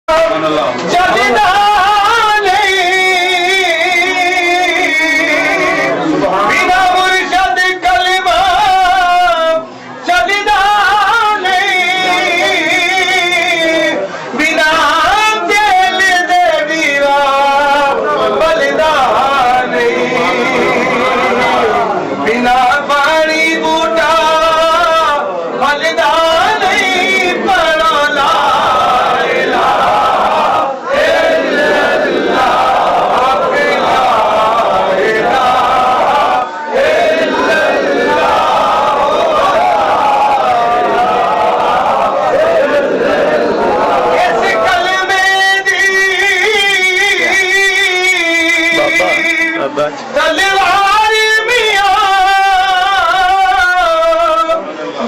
चलदा बिना मुर्शद कलमा चलदा बिना दिल दे दीवा बलदा बिना पानी बूटा फलदा तलवार मियां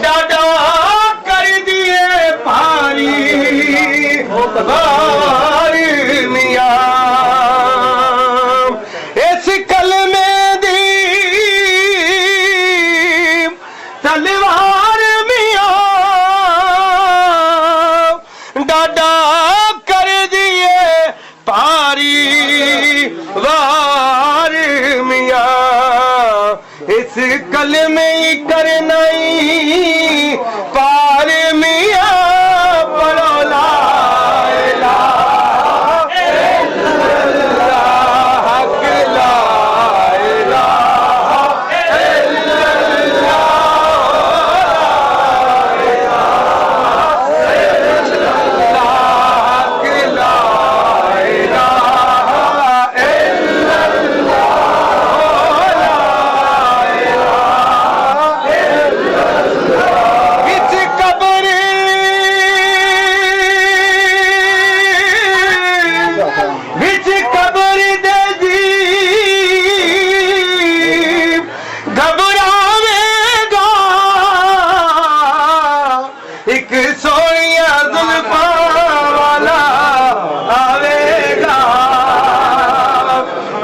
डाडा कर दिए भारी वार मियां इस कलमे दी तलवार मियां डाडा कर दिए भारी वार इस कलमे ही करना ही पार मियां पढ़ो ला इलाहा इल्लल्लाह हक ला इलाहा एक सोनिया जुल्फा वाला आवेगा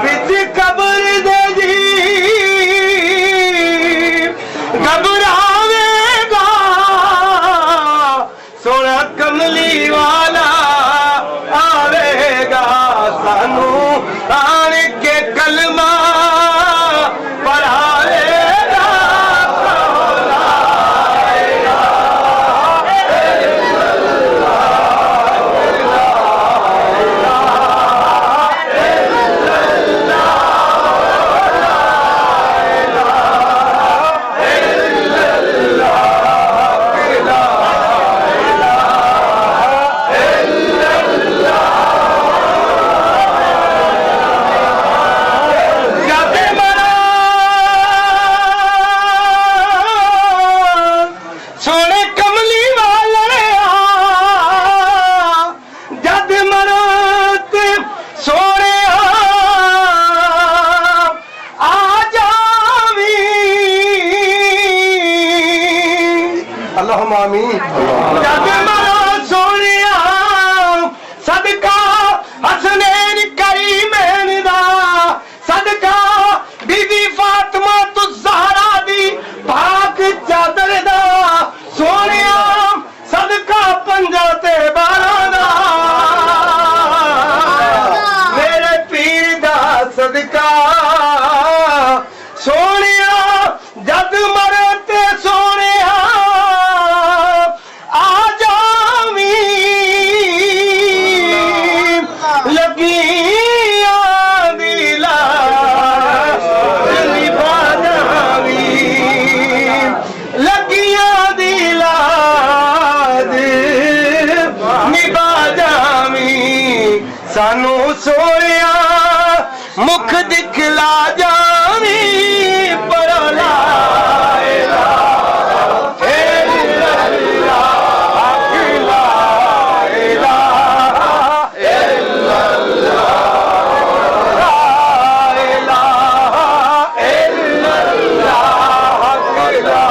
बिच कब्र दे जी घबरावेगा सोना कमली वाला आवेगा सानू आन के कलमा पढ़ावेगा जग मरा सोनिया सदका हसनैन करीमैन दा सदका बीबी फातिमा तु ज़हरा दी पाक चादर दा सोनिया सदका पंजा ते 12 दा मेरे पीर दा सदका सोनिया जग मरे ते सोनिया सानू सोनिया मुख दिखला जावी पढ़ो ला इलाहा इल्लल्लाह हक ला इलाहा इल्लल्लाह ला इलाहा इल्लल्लाह हक ला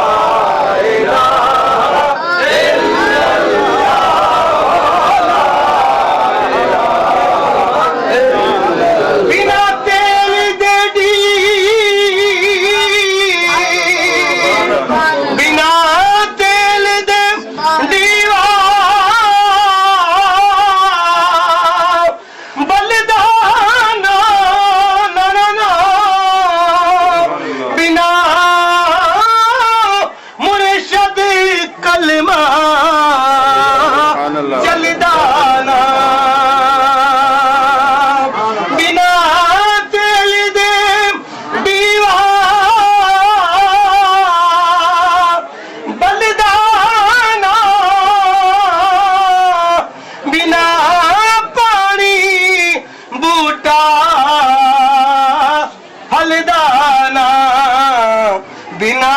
बिना तेल दे दी कलमा चलदा ना बिना तेल दे दीवा बलदा ना बिना पानी बूटा हलदाना बिना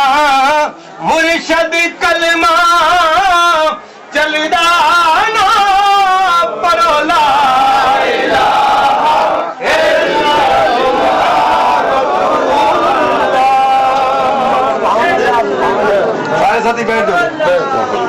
मुर्शद कलमा चलदा ना परोला सारे साथी बैठ जाओ।